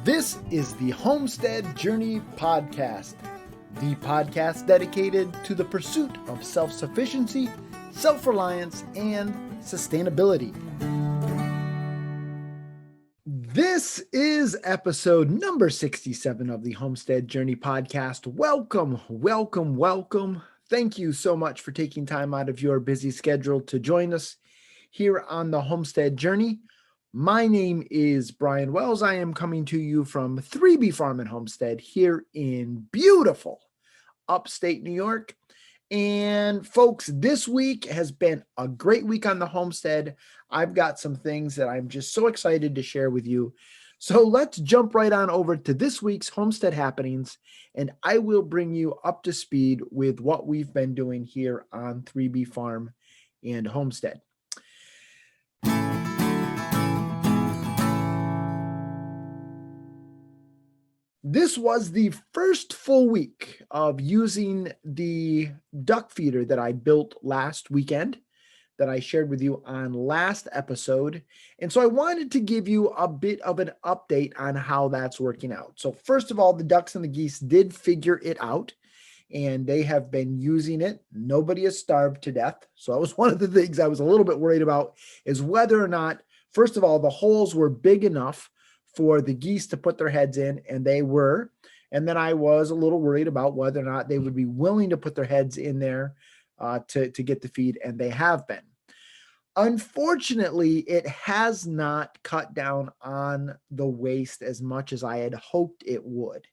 This is the Homestead Journey Podcast, the podcast dedicated to the pursuit of self-sufficiency, self-reliance, and sustainability. This is episode number 67 of the Homestead Journey Podcast. Welcome, welcome, welcome. Thank you so much for taking time out of your busy schedule to join us here on the Homestead Journey. My name is Brian Wells. I am coming to you from 3B Farm and Homestead here in beautiful upstate New York. And folks, this week has been a great week on the homestead. I've got some things that I'm just so excited to share with you. So let's jump right on over to this week's Homestead Happenings, and I will bring you up to speed with what we've been doing here on 3B Farm and Homestead. This was the first full week of using the duck feeder that I built last weekend that I shared with you on last episode. And so I wanted to give you a bit of an update on how that's working out. So first of all, the ducks and the geese did figure it out and they have been using it. Nobody is starved to death. So that was one of the things I was a little bit worried about, is whether or not, first of all, the holes were big enough for the geese to put their heads in, and they were. And then I was a little worried about whether or not they would be willing to put their heads in there to get the feed, and they have been. Unfortunately, it has not cut down on the waste as much as I had hoped it would.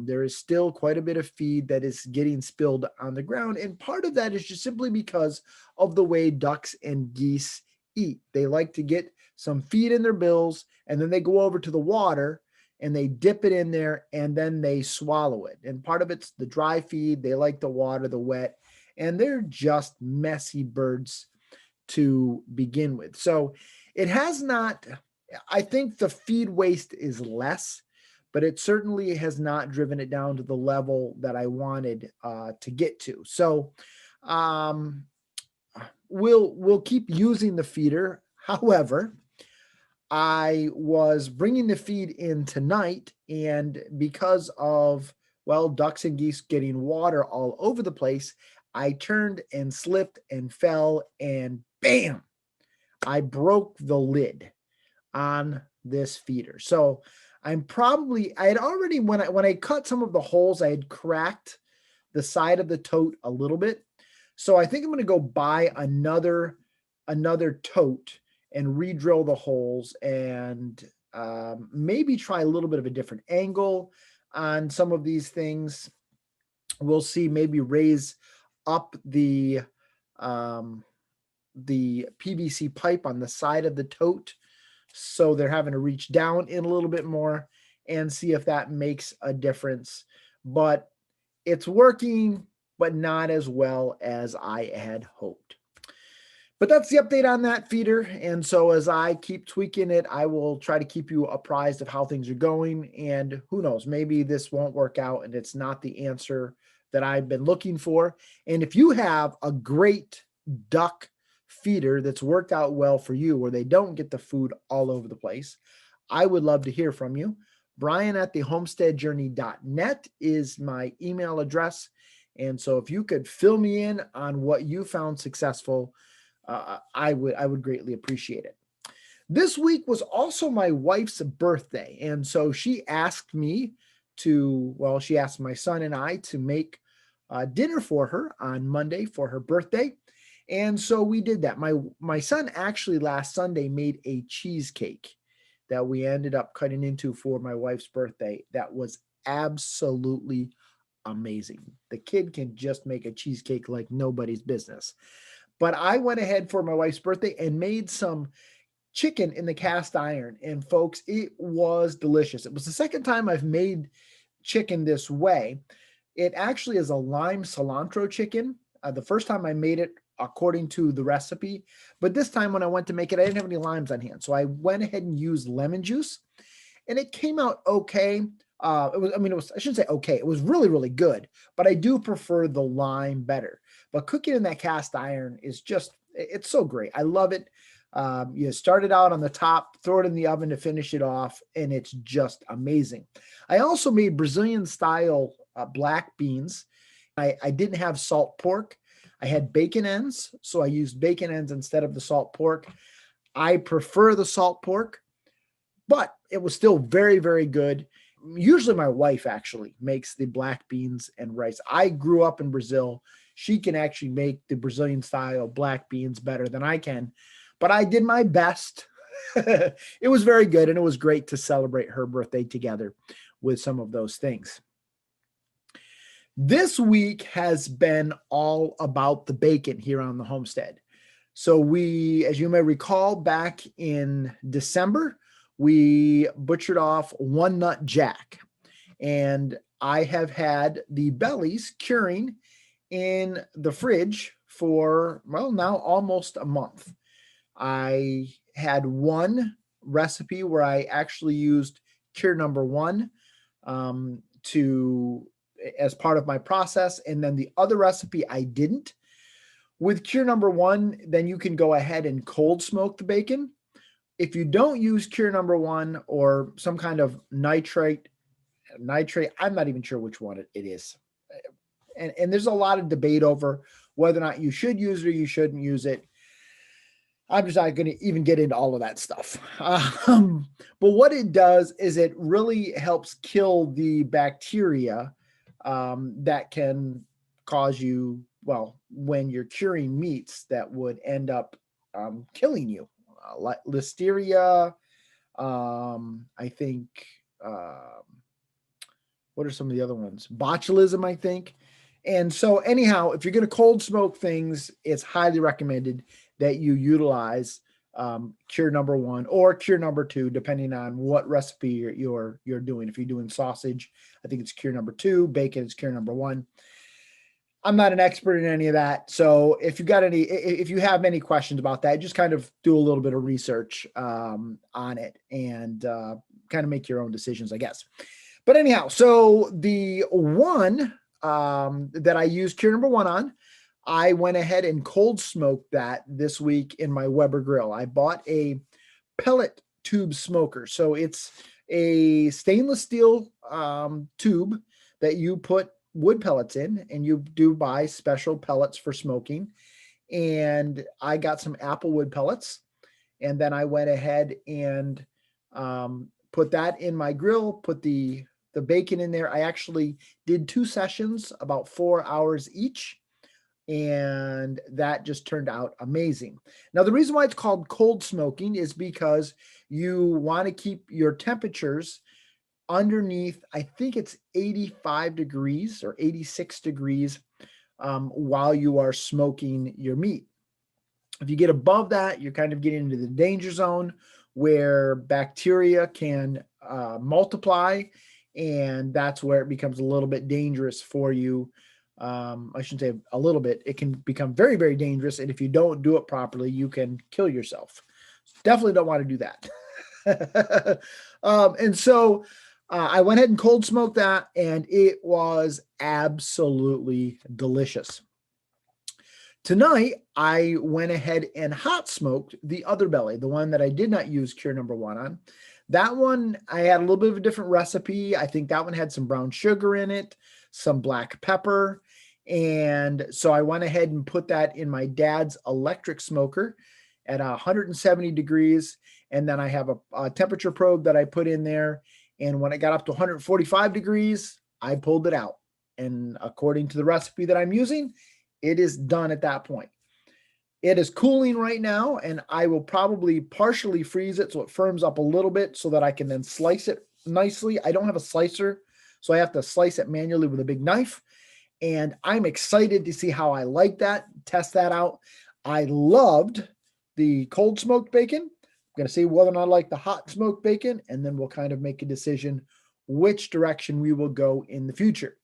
There is still quite a bit of feed that is getting spilled on the ground, and part of that is just simply because of the way ducks and geese eat. They like to get some feed in their bills, and then they go over to the water and they dip it in there and then they swallow it. And part of it's the dry feed. They like the water, the wet, and they're just messy birds to begin with. So it has not, I think the feed waste is less, but it certainly has not driven it down to the level that I wanted to get to. So we'll keep using the feeder. However, I was bringing the feed in tonight, and because of, well, ducks and geese getting water all over the place, I turned and slipped and fell, and bam, I broke the lid on this feeder. So I had already, when I cut some of the holes, I had cracked the side of the tote a little bit. So I think I'm going to go buy another tote and re-drill the holes and maybe try a little bit of a different angle on some of these things. We'll see, maybe raise up the PVC pipe on the side of the tote so they're having to reach down in a little bit more and see if that makes a difference. But it's working, but not as well as I had hoped. But that's the update on that feeder. And so as I keep tweaking it, I will try to keep you apprised of how things are going. And who knows, maybe this won't work out and it's not the answer that I've been looking for. And if you have a great duck feeder that's worked out well for you, where they don't get the food all over the place, I would love to hear from you. Brian@thehomesteadjourney.net is my email address. And so if you could fill me in on what you found successful, I would greatly appreciate it. This week was also my wife's birthday. And so she asked me she asked my son and I to make dinner for her on Monday for her birthday. And so we did that. My son actually last Sunday made a cheesecake that we ended up cutting into for my wife's birthday. That was absolutely amazing. The kid can just make a cheesecake like nobody's business. But I went ahead for my wife's birthday and made some chicken in the cast iron. And folks, it was delicious. It was the second time I've made chicken this way. It actually is a lime cilantro chicken. The first time I made it according to the recipe, but this time when I went to make it, I didn't have any limes on hand. So I went ahead and used lemon juice and it came out okay. I shouldn't say okay. It was really, really good, but I do prefer the lime better. But cooking in that cast iron is it's so great. I love it. You start it out on the top, throw it in the oven to finish it off, and it's just amazing. I also made Brazilian style black beans. I didn't have salt pork. I had bacon ends, so I used bacon ends instead of the salt pork. I prefer the salt pork, but it was still very, very good. Usually my wife actually makes the black beans and rice. I grew up in Brazil. She can actually make the Brazilian style black beans better than I can, but I did my best. It was very good, and it was great to celebrate her birthday together with some of those things. This week has been all about the bacon here on the homestead. So we, as you may recall, back in December, we butchered off One Nut Jack, and I have had the bellies curing in the fridge for, well, now almost a month. I had one recipe where I actually used cure number one as part of my process, and then the other recipe I didn't. With cure number one, then you can go ahead and cold smoke the bacon. If you don't use cure number one or some kind of nitrate, I'm not even sure which one it is. And there's a lot of debate over whether or not you should use it or you shouldn't use it. I'm just not going to even get into all of that stuff. But what it does is it really helps kill the bacteria that can cause you, well, when you're curing meats that would end up killing you, like listeria. I think, what are some of the other ones? Botulism, I think. And so anyhow, if you're going to cold smoke things, it's highly recommended that you utilize cure number one or cure number two, depending on what recipe you're doing. If you're doing sausage, I think it's cure number two. Bacon is cure number one. I'm not an expert in any of that. So if you have any questions about that, just kind of do a little bit of research on it and kind of make your own decisions, I guess. But anyhow, so the one that I used cure number one on, I went ahead and cold smoked that this week in my Weber grill. I bought a pellet tube smoker. So it's a stainless steel tube that you put wood pellets in, and you do buy special pellets for smoking. And I got some apple wood pellets, and then I went ahead and put that in my grill, put the bacon in there. I actually did 2 sessions, about 4 hours each, and that just turned out amazing. Now, the reason why it's called cold smoking is because you want to keep your temperatures underneath, I think it's 85 degrees or 86 degrees while you are smoking your meat. If you get above that, you're kind of getting into the danger zone where bacteria can multiply, and that's where it becomes a little bit dangerous for you. I shouldn't say a little bit. It can become very, very dangerous, and if you don't do it properly, you can kill yourself. Definitely don't want to do that. And so I went ahead and cold smoked that, and it was absolutely delicious. Tonight, I went ahead and hot smoked the other belly, the one that I did not use cure number one on. That one, I had a little bit of a different recipe. I think that one had some brown sugar in it, some black pepper. And so I went ahead and put that in my dad's electric smoker at 170 degrees. And then I have a temperature probe that I put in there. And when it got up to 145 degrees, I pulled it out. And according to the recipe that I'm using, it is done at that point. It is cooling right now, and I will probably partially freeze it so it firms up a little bit so that I can then slice it nicely. I don't have a slicer, so I have to slice it manually with a big knife. And I'm excited to see how I like that, test that out. I loved the cold smoked bacon. I'm going to see whether or not I like the hot smoked bacon, and then we'll kind of make a decision which direction we will go in the future.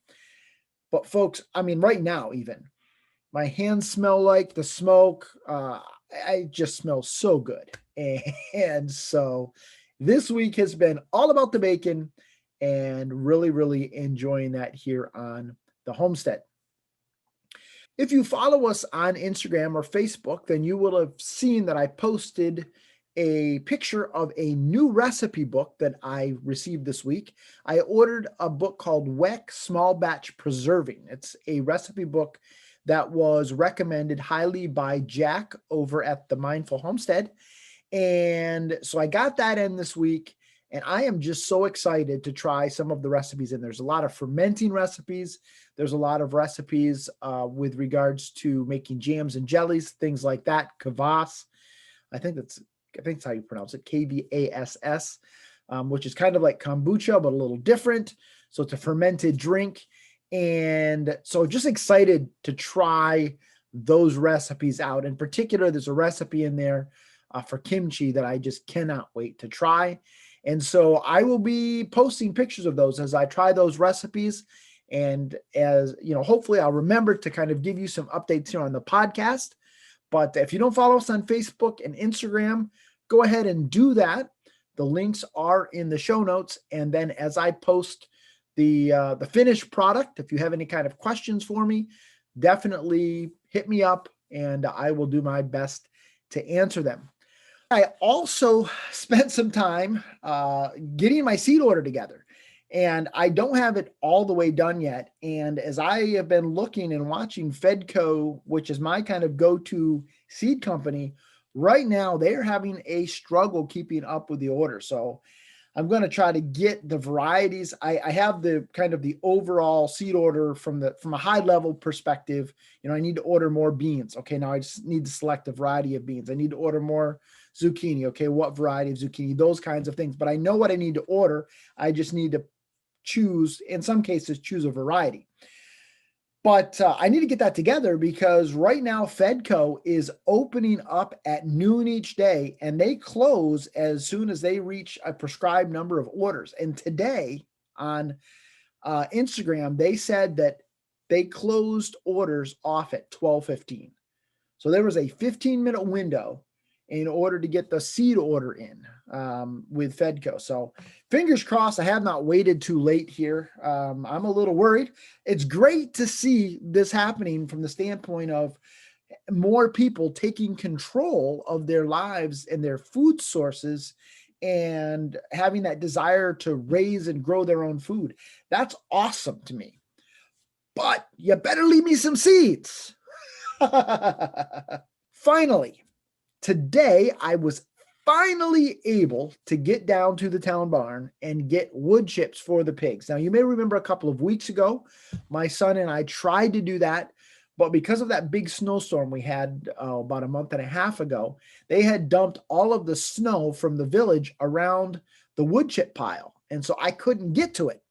But folks, I mean, right now even, my hands smell like the smoke. I just smell so good. And so this week has been all about the bacon and really, really enjoying that here on the homestead. If you follow us on Instagram or Facebook, then you will have seen that I posted a picture of a new recipe book that I received this week. I ordered a book called WEC Small Batch Preserving. It's a recipe book that was recommended highly by Jack over at the Mindful Homestead. And so I got that in this week, and I am just so excited to try some of the recipes. And there's a lot of fermenting recipes. There's a lot of recipes with regards to making jams and jellies, things like that. Kvass, I think that's how you pronounce it, Kvass, which is kind of like kombucha, but a little different. So it's a fermented drink. And so just excited to try those recipes out. In particular, there's a recipe in there for kimchi that I just cannot wait to try. And so I will be posting pictures of those as I try those recipes. And as you know, hopefully I'll remember to kind of give you some updates here on the podcast. But if you don't follow us on Facebook and Instagram, go ahead and do that. The links are in the show notes. And then as I post the finished product, if you have any kind of questions for me, definitely hit me up and I will do my best to answer them. I also spent some time getting my seed order together, and I don't have it all the way done yet. And as I have been looking and watching Fedco, which is my kind of go-to seed company, right now they're having a struggle keeping up with the order. So I'm going to try to get the varieties. I have the kind of the overall seed order from a high level perspective. You know, I need to order more beans. Okay, now I just need to select a variety of beans. I need to order more zucchini. Okay, what variety of zucchini? Those kinds of things. But I know what I need to order. I just need to choose, in some cases, choose a variety. But I need to get that together because right now Fedco is opening up at noon each day, and they close as soon as they reach a prescribed number of orders. And today on Instagram, they said that they closed orders off at 12:15. So there was a 15-minute window in order to get the seed order in with Fedco. So fingers crossed, I have not waited too late here. I'm a little worried. It's great to see this happening from the standpoint of more people taking control of their lives and their food sources and having that desire to raise and grow their own food. That's awesome to me. But you better leave me some seeds. Finally, today, I was finally able to get down to the town barn and get wood chips for the pigs. Now, you may remember a couple of weeks ago, my son and I tried to do that, but because of that big snowstorm we had about a month and a half ago, they had dumped all of the snow from the village around the wood chip pile. And so I couldn't get to it.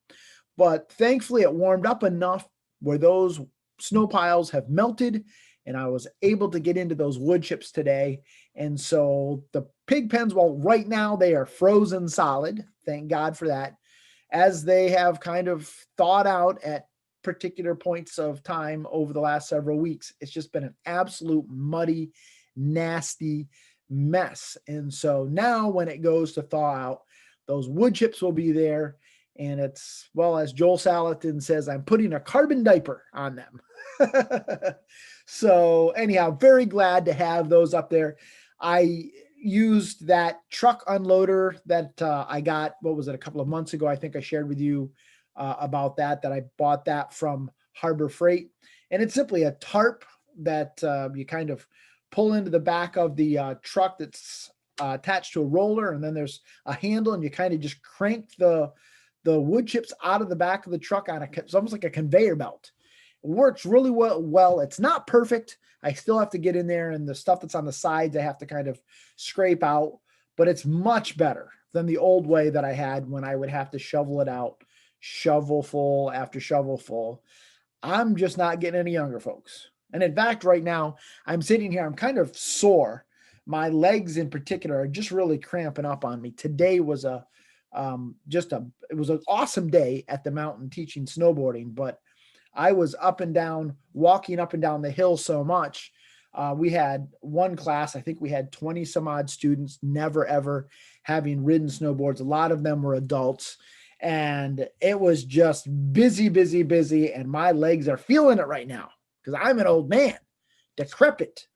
But thankfully, it warmed up enough where those snow piles have melted, and I was able to get into those wood chips today. And so the pig pens, well, right now they are frozen solid. Thank God for that. As they have kind of thawed out at particular points of time over the last several weeks, it's just been an absolute muddy, nasty mess. And so now when it goes to thaw out, those wood chips will be there. And it's, well, as Joel Salatin says, I'm putting a carbon diaper on them. So anyhow, very glad to have those up there. I used that truck unloader that I got, what was it, a couple of months ago. I think I shared with you about that I bought that from Harbor Freight. And it's simply a tarp that you kind of pull into the back of the truck that's attached to a roller. And then there's a handle, and you kind of just crank the wood chips out of the back of the truck on it's almost like a conveyor belt. It works really well. It's not perfect. I still have to get in there, and the stuff that's on the sides, I have to kind of scrape out, but it's much better than the old way that I had when I would have to shovel it out, shovelful after shovelful. I'm just not getting any younger, folks. And in fact, right now I'm sitting here, I'm kind of sore. My legs in particular are just really cramping up on me. Today was it was an awesome day at the mountain teaching snowboarding, but I was walking up and down the hill so much. We had one class, I think we had 20 some odd students, never ever having ridden snowboards. A lot of them were adults, and it was just busy, and my legs are feeling it right now. because I'm an old man, decrepit.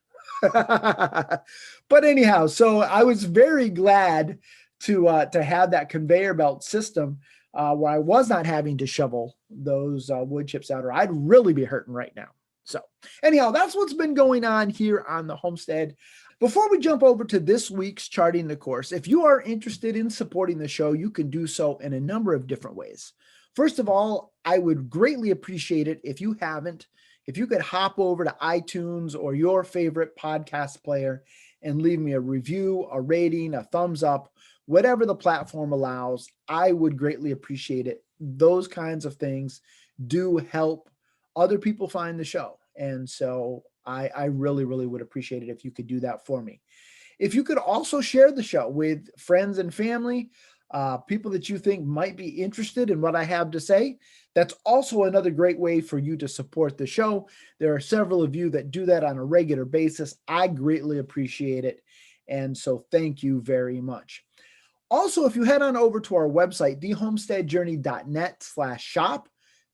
But anyhow, so I was very glad to have that conveyor belt system where I was not having to shovel those wood chips out, or I'd really be hurting right now. So anyhow, that's what's been going on here on the homestead. Before we jump over to this week's Charting the Course, if you are interested in supporting the show, you can do so in a number of different ways. First of all, I would greatly appreciate it if you haven't, if you could hop over to iTunes or your favorite podcast player and leave me a review, a rating, a thumbs up, whatever the platform allows. I would greatly appreciate it. Those kinds of things do help other people find the show. And so I really, really would appreciate it if you could do that for me. If you could also share the show with friends and family, people that you think might be interested in what I have to say, that's also another great way for you to support the show. There are several of you that do that on a regular basis. I greatly appreciate it. And so thank you very much. Also, if you head on over to our website, thehomesteadjourney.net/shop,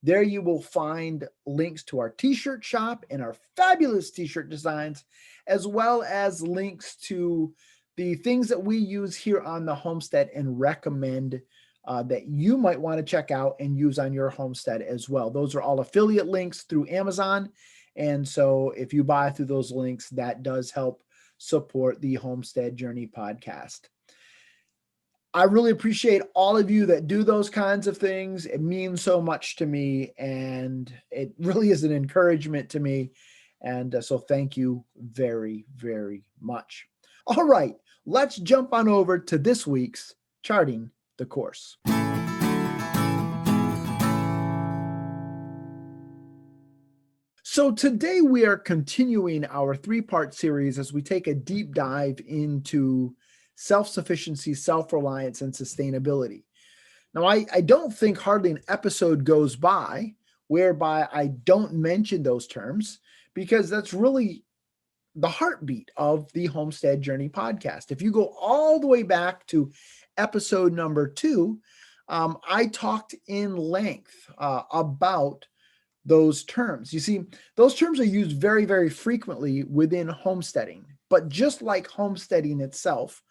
there you will find links to our t-shirt shop and our fabulous t-shirt designs, as well as links to the things that we use here on the homestead and recommend that you might want to check out and use on your homestead as well. Those are all affiliate links through Amazon. And so if you buy through those links, that does help support the Homestead Journey podcast. I really appreciate all of you that do those kinds of things. It means so much to me, and it really is an encouragement to me. And so thank you very, very much. All right, let's jump on over to this week's Charting the Course. So today we are continuing our three-part series as we take a deep dive into self-sufficiency, self-reliance, and sustainability. Now, I don't think hardly an episode goes by whereby I don't mention those terms, because that's really the heartbeat of the Homestead Journey podcast. If you go all the way back to episode number 2, I talked in length about those terms. You see, those terms are used very, very frequently within homesteading, but just like homesteading itself,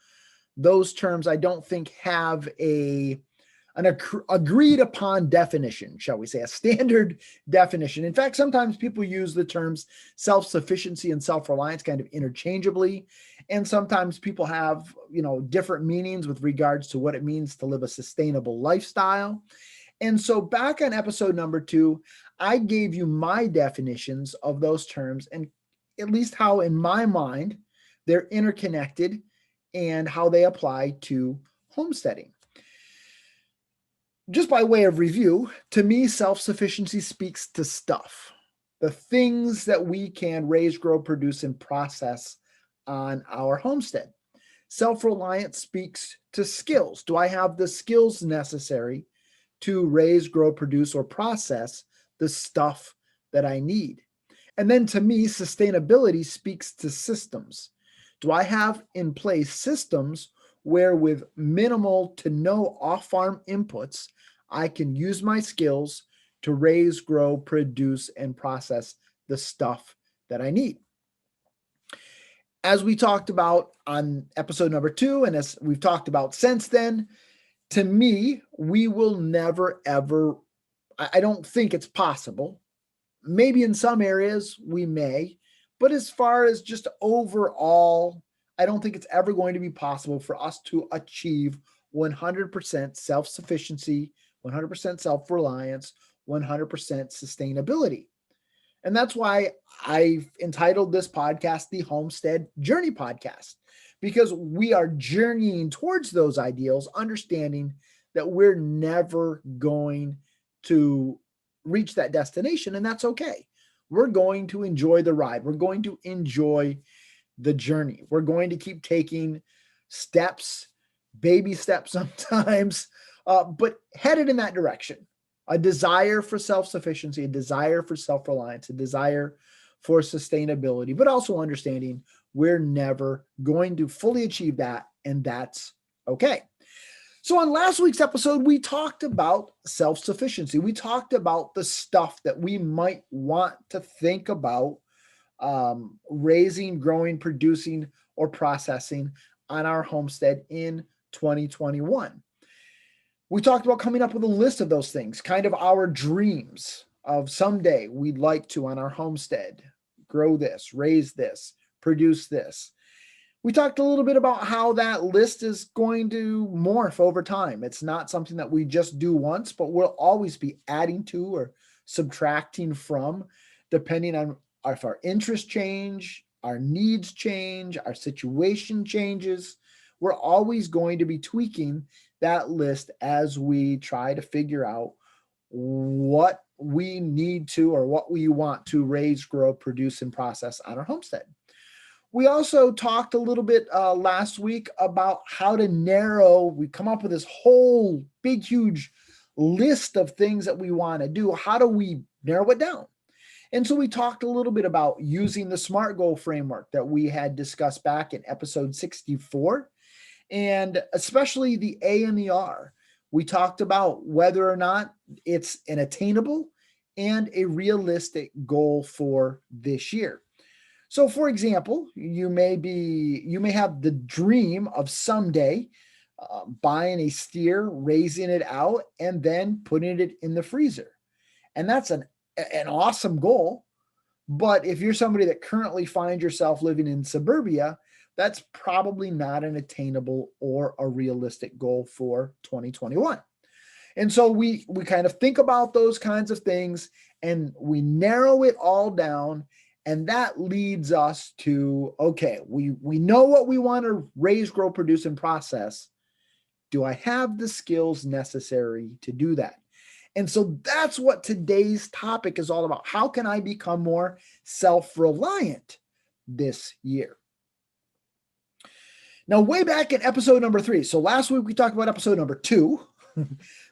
those terms I don't think have an agreed upon definition, shall we say, a standard definition. In fact, sometimes people use the terms self-sufficiency and self-reliance kind of interchangeably. And sometimes people have, different meanings with regards to what it means to live a sustainable lifestyle. And so back on episode number 2, I gave you my definitions of those terms and at least how in my mind they're interconnected and how they apply to homesteading. Just by way of review, to me, self-sufficiency speaks to stuff, the things that we can raise, grow, produce, and process on our homestead. Self-reliance speaks to skills. Do I have the skills necessary to raise, grow, produce, or process the stuff that I need? And then to me, sustainability speaks to systems. Do I have in place systems where with minimal to no off-farm inputs, I can use my skills to raise, grow, produce, and process the stuff that I need? As we talked about on episode number 2, and as we've talked about since then, to me, we will never, ever, I don't think it's possible. Maybe in some areas we may, but as far as just overall, I don't think it's ever going to be possible for us to achieve 100% self-sufficiency, 100% self-reliance, 100% sustainability. And that's why I've entitled this podcast the Homestead Journey Podcast, because we are journeying towards those ideals, understanding that we're never going to reach that destination, and that's okay. We're going to enjoy the ride. We're going to enjoy the journey. We're going to keep taking steps, baby steps sometimes, but headed in that direction. A desire for self-sufficiency, a desire for self-reliance, a desire for sustainability, but also understanding we're never going to fully achieve that, and that's okay. So on last week's episode, we talked about self-sufficiency. We talked about the stuff that we might want to think about raising, growing, producing, or processing on our homestead in 2021. We talked about coming up with a list of those things, kind of our dreams of someday we'd like to on our homestead grow this, raise this, produce this. We talked a little bit about how that list is going to morph over time. It's not something that we just do once, but we'll always be adding to or subtracting from, depending on if our interests change, our needs change, our situation changes. We're always going to be tweaking that list as we try to figure out what we need to or what we want to raise, grow, produce, and process on our homestead. We also talked a little bit last week about how to narrow. We come up with this whole big, huge list of things that we want to do. How do we narrow it down? And so we talked a little bit about using the SMART goal framework that we had discussed back in episode 64, and especially the A and the R. We talked about whether or not it's an attainable and a realistic goal for this year. So for example, you may have the dream of someday buying a steer, raising it out, and then putting it in the freezer. And that's an awesome goal. But if you're somebody that currently finds yourself living in suburbia, that's probably not an attainable or a realistic goal for 2021. And so we kind of think about those kinds of things and we narrow it all down. And that leads us to, okay, we know what we want to raise, grow, produce, and process. Do I have the skills necessary to do that? And so that's what today's topic is all about. How can I become more self-reliant this year? Now, way back in episode number 3. So last week we talked about episode number 2.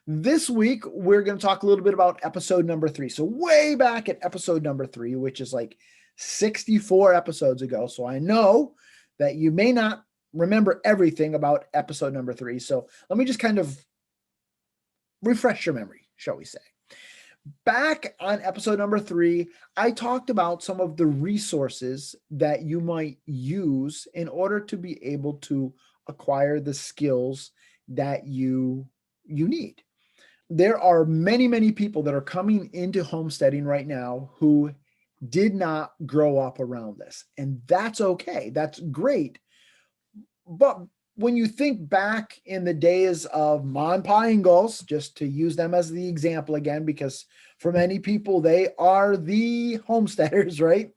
This week, we're going to talk a little bit about episode number 3. So way back at episode number 3, which is like 64 episodes ago. So I know that you may not remember everything about episode number 3. So let me just kind of refresh your memory, shall we say. Back on episode number 3, I talked about some of the resources that you might use in order to be able to acquire the skills that you need. There are many, many people that are coming into homesteading right now who did not grow up around this. And that's okay. That's great. But when you think back in the days of Ma and Pa Ingalls, just to use them as the example again, because for many people, they are the homesteaders, right?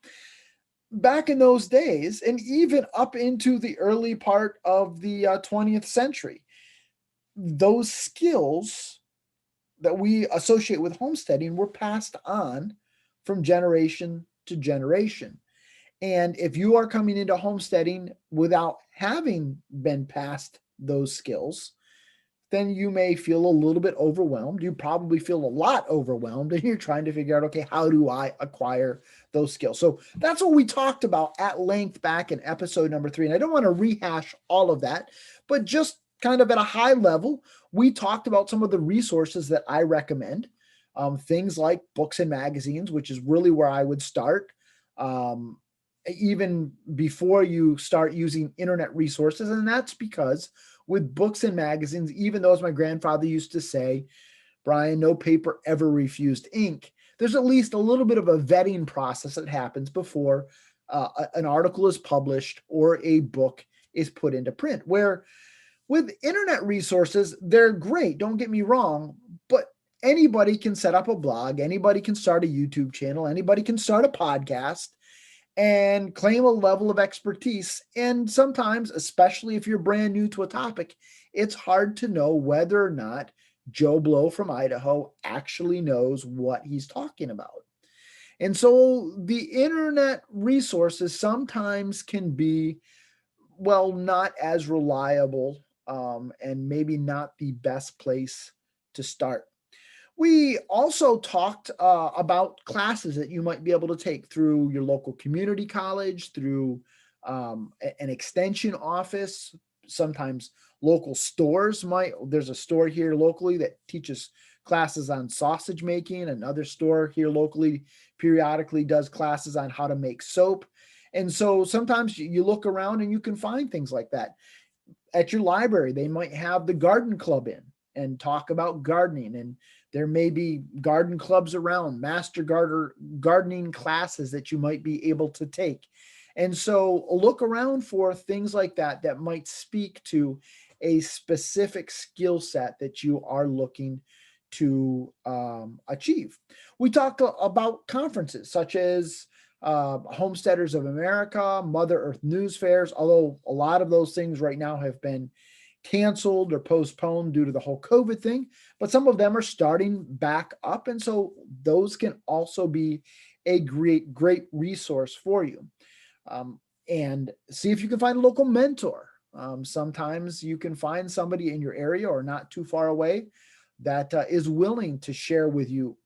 Back in those days, and even up into the early part of the 20th century, those skills that we associate with homesteading were passed on from generation to generation. And if you are coming into homesteading without having been passed those skills, then you may feel a little bit overwhelmed. You probably feel a lot overwhelmed and you're trying to figure out, okay, how do I acquire those skills? So that's what we talked about at length back in episode number 3. And I don't want to rehash all of that, but just kind of at a high level, we talked about some of the resources that I recommend, things like books and magazines, which is really where I would start. Even before you start using internet resources. And that's because with books and magazines, even though as my grandfather used to say, Brian, no paper ever refused ink, there's at least a little bit of a vetting process that happens before an article is published or a book is put into print. Where with internet resources, they're great, don't get me wrong, but anybody can set up a blog, anybody can start a YouTube channel, anybody can start a podcast and claim a level of expertise. And sometimes, especially if you're brand new to a topic, it's hard to know whether or not Joe Blow from Idaho actually knows what he's talking about. And so the internet resources sometimes can be, well, not as reliable and maybe not the best place to start. We also talked about classes that you might be able to take through your local community college, through an extension office, sometimes local stores there's a store here locally that teaches classes on sausage making. Another store here locally periodically does classes on how to make soap. And so sometimes you look around and you can find things like that. At your library, they might have the garden club in and talk about gardening. And there may be garden clubs around, master gardening classes that you might be able to take. And so look around for things like that that might speak to a specific skill set that you are looking to achieve. We talked about conferences such as Homesteaders of America, Mother Earth News Fairs, although a lot of those things right now have been canceled or postponed due to the whole COVID thing, but some of them are starting back up. And so those can also be a great resource for you. And see if you can find a local mentor. Sometimes you can find somebody in your area or not too far away that is willing to share with you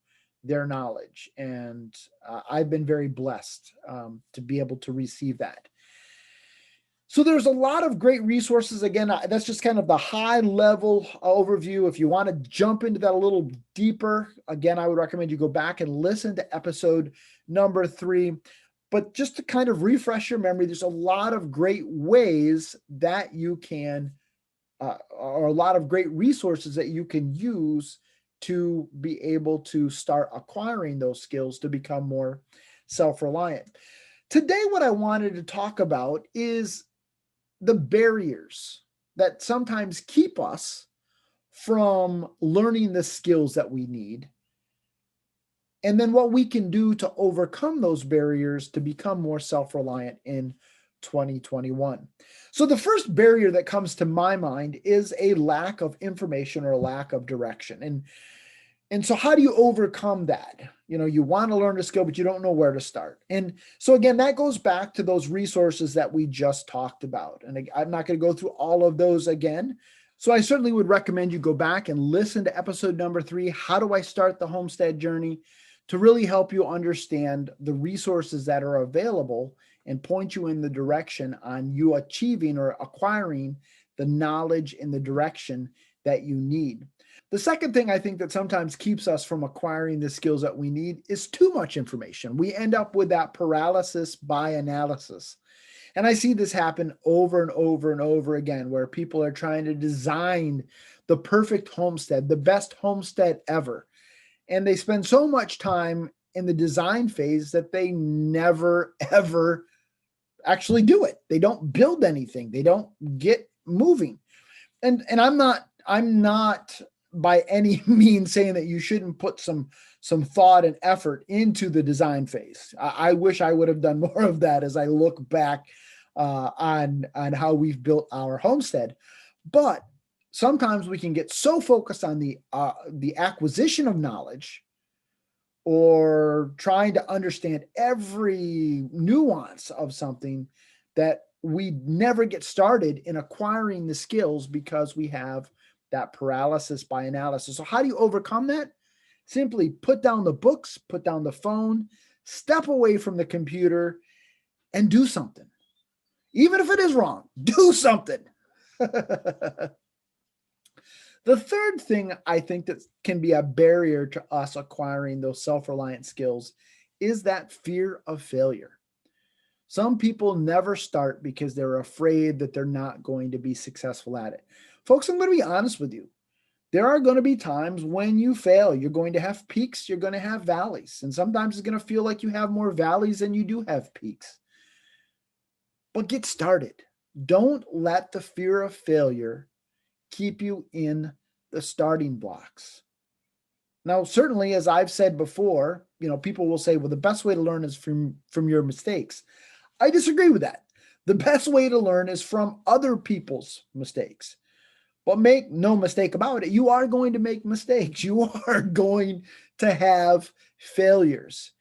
their knowledge. And I've been very blessed to be able to receive that. So there's a lot of great resources. Again, that's just kind of the high level overview. If you want to jump into that a little deeper, again, I would recommend you go back and listen to episode number 3. But just to kind of refresh your memory, there's a lot of great ways that you can, or a lot of great resources that you can use to be able to start acquiring those skills to become more self-reliant. Today, what I wanted to talk about is the barriers that sometimes keep us from learning the skills that we need, and then what we can do to overcome those barriers to become more self-reliant in 2021. So the first barrier that comes to my mind is a lack of information or a lack of direction. And so how do you overcome that? You want to learn a skill, but you don't know where to start. And so again, that goes back to those resources that we just talked about. And I'm not going to go through all of those again. So I certainly would recommend you go back and listen to episode number 3, How Do I Start the Homestead Journey, to really help you understand the resources that are available and point you in the direction on you achieving or acquiring the knowledge and the direction that you need. The second thing I think that sometimes keeps us from acquiring the skills that we need is too much information. We end up with that paralysis by analysis. And I see this happen over and over and over again, where people are trying to design the perfect homestead, the best homestead ever. And they spend so much time in the design phase that they never, ever actually do it. They don't build anything. They don't get moving. And I'm not by any means saying that you shouldn't put some thought and effort into the design phase. I wish I would have done more of that as I look back on how we've built our homestead. But sometimes we can get so focused on the acquisition of knowledge or trying to understand every nuance of something that we never get started in acquiring the skills because we have that paralysis by analysis. So how do you overcome that? Simply put down the books, put down the phone, step away from the computer, and do something. Even if it is wrong, do something. The third thing I think that can be a barrier to us acquiring those self-reliant skills is that fear of failure. Some people never start because they're afraid that they're not going to be successful at it. Folks, I'm going to be honest with you. There are going to be times when you fail. You're going to have peaks. You're going to have valleys. And sometimes it's going to feel like you have more valleys than you do have peaks. But get started. Don't let the fear of failure keep you in the starting blocks. Now, certainly, as I've said before, people will say, well, the best way to learn is from your mistakes. I disagree with that. The best way to learn is from other people's mistakes. But make no mistake about it, you are going to make mistakes. You are going to have failures.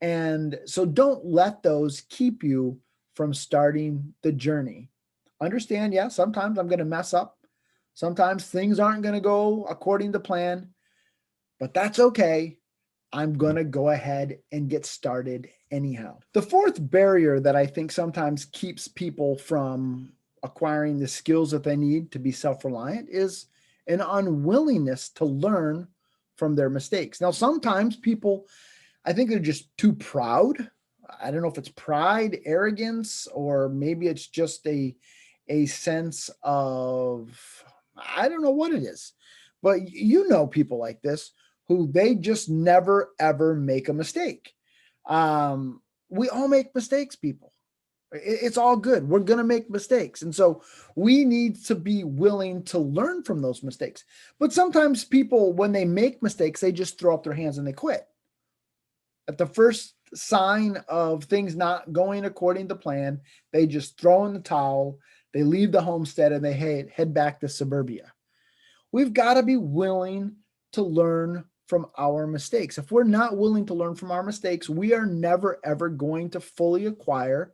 And so don't let those keep you from starting the journey. Understand, yeah, sometimes I'm going to mess up. Sometimes things aren't going to go according to plan, but that's okay. I'm going to go ahead and get started anyhow. The fourth barrier that I think sometimes keeps people from acquiring the skills that they need to be self-reliant is an unwillingness to learn from their mistakes. Now, sometimes people, I think they're just too proud. I don't know if it's pride, arrogance, or maybe it's just a sense of, I don't know what it is, but you know people like this who they just never ever make a mistake. We all make mistakes, people. It's all good. We're going to make mistakes. And so we need to be willing to learn from those mistakes. But sometimes people, when they make mistakes, they just throw up their hands and they quit. At the first sign of things not going according to plan, they just throw in the towel, they leave the homestead, and they head back to suburbia. We've got to be willing to learn from our mistakes. If we're not willing to learn from our mistakes, we are never, ever going to fully acquire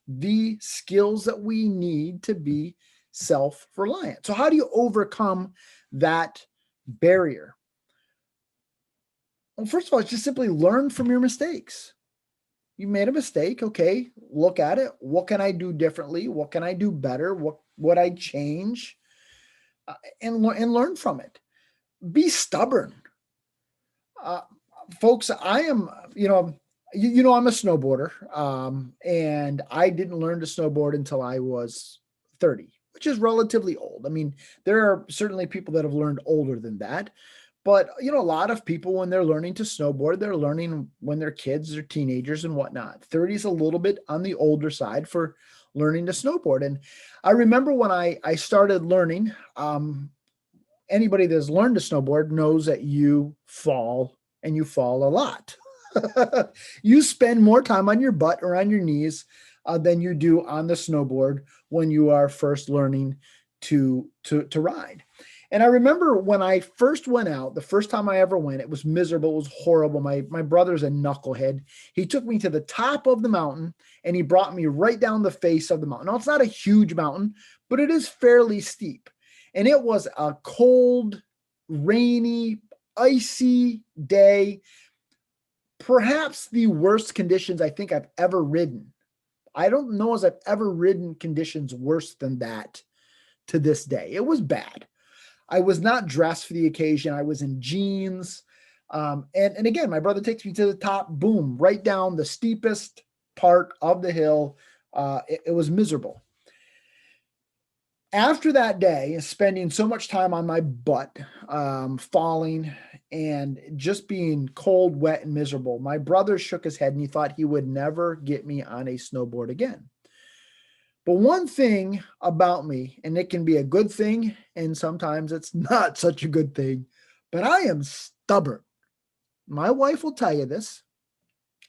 the skills that we need to be self-reliant. So how do you overcome that barrier? Well, first of all, it's just simply learn from your mistakes. You made a mistake. Okay, look at it. What can I do differently? What can I do better? What would I change? And learn from it. Be stubborn. Folks, I am, I'm a snowboarder, and I didn't learn to snowboard until I was 30, which is relatively old. I mean, there are certainly people that have learned older than that. But, a lot of people, when they're learning to snowboard, they're learning when they're kids or teenagers and whatnot. 30 is a little bit on the older side for learning to snowboard. And I remember when I started learning, anybody that's learned to snowboard knows that you fall, and you fall a lot. You spend more time on your butt or on your knees than you do on the snowboard when you are first learning to ride. And I remember when I first went out, the first time I ever went, it was miserable. It was horrible. My brother's a knucklehead. He took me to the top of the mountain and he brought me right down the face of the mountain. Now, it's not a huge mountain, but it is fairly steep. And it was a cold, rainy, icy day. Perhaps the worst conditions I think I've ever ridden. I don't know as I've ever ridden conditions worse than that to this day. It was bad. I was not dressed for the occasion. I was in jeans. And again, my brother takes me to the top, boom, right down the steepest part of the hill. It was miserable. After that day, spending so much time on my butt, falling and just being cold, wet, and miserable, my brother shook his head and he thought he would never get me on a snowboard again. But one thing about me, and it can be a good thing, and sometimes it's not such a good thing, but I am stubborn. My wife will tell you this.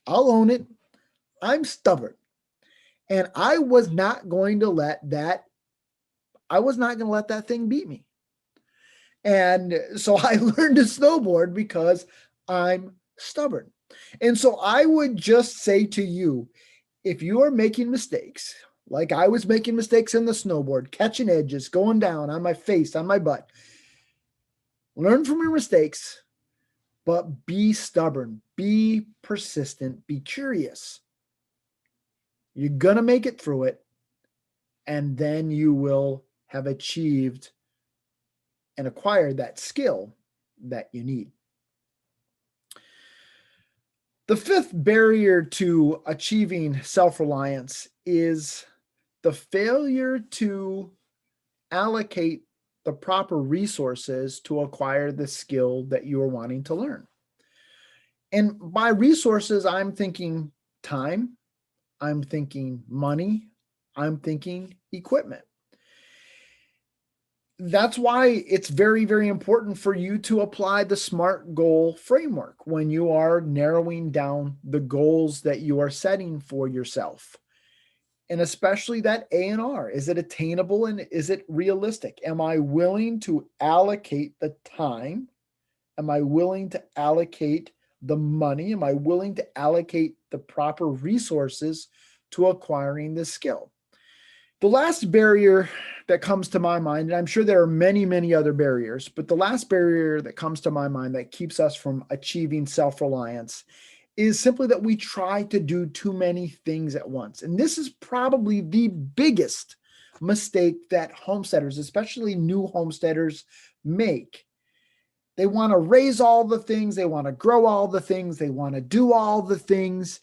I'll own it. I'm stubborn. And I was not going to let that thing beat me. And so I learned to snowboard because I'm stubborn. And so I would just say to you, if you are making mistakes, like I was making mistakes in the snowboard, catching edges, going down on my face, on my butt, learn from your mistakes, but be stubborn, be persistent, be curious. You're going to make it through it, and then you will have achieved and acquired that skill that you need. The fifth barrier to achieving self-reliance is the failure to allocate the proper resources to acquire the skill that you are wanting to learn. And by resources, I'm thinking time, I'm thinking money, I'm thinking equipment. That's why it's very, very important for you to apply the SMART goal framework when you are narrowing down the goals that you are setting for yourself. And especially that A&R. Is it attainable and is it realistic? Am I willing to allocate the time? Am I willing to allocate the money? Am I willing to allocate the proper resources to acquiring this skill? The last barrier that comes to my mind, and I'm sure there are many, many other barriers, but the last barrier that comes to my mind that keeps us from achieving self-reliance is simply that we try to do too many things at once. And this is probably the biggest mistake that homesteaders, especially new homesteaders, make. They want to raise all the things, they want to grow all the things, they want to do all the things.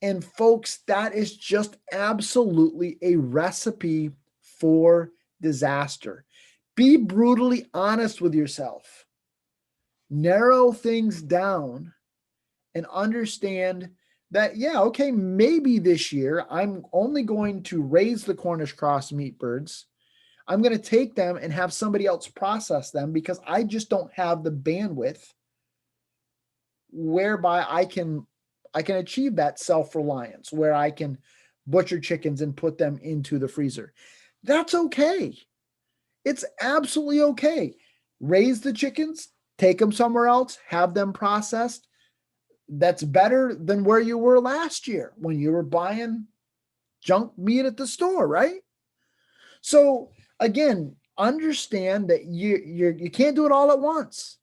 And folks, that is just absolutely a recipe for disaster. Be brutally honest with yourself. Narrow things down and understand that, yeah, okay, maybe this year I'm only going to raise the Cornish cross meat birds. I'm going to take them and have somebody else process them because I just don't have the bandwidth whereby I can achieve that self-reliance where I can butcher chickens and put them into the freezer. That's okay. It's absolutely okay. Raise the chickens, take them somewhere else, have them processed. That's better than where you were last year when you were buying junk meat at the store, right? So again, understand that you can't do it all at once.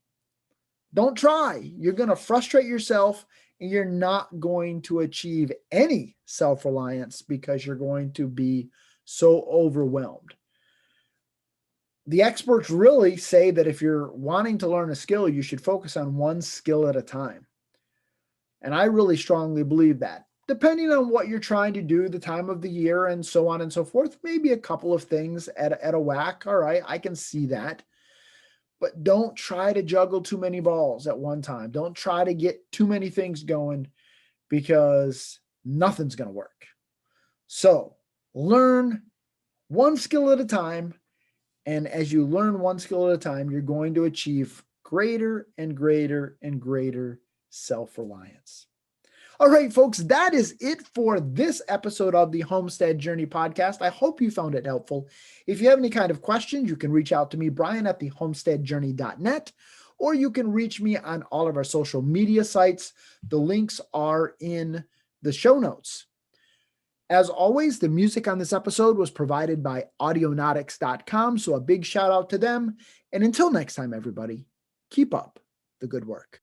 Don't try. You're going to frustrate yourself and you're not going to achieve any self-reliance because you're going to be so overwhelmed. The experts really say that if you're wanting to learn a skill, you should focus on one skill at a time. And I really strongly believe that. Depending on what you're trying to do, the time of the year, and so on and so forth, maybe a couple of things at a whack. All right, I can see that. But don't try to juggle too many balls at one time. Don't try to get too many things going because nothing's going to work. So learn one skill at a time. And as you learn one skill at a time, you're going to achieve greater and greater and greater self-reliance. All right, folks, that is it for this episode of the Homestead Journey podcast. I hope you found it helpful. If you have any kind of questions, you can reach out to me, Brian, at thehomesteadjourney.net, or you can reach me on all of our social media sites. The links are in the show notes. As always, the music on this episode was provided by audionautics.com, so a big shout out to them. And until next time, everybody, keep up the good work.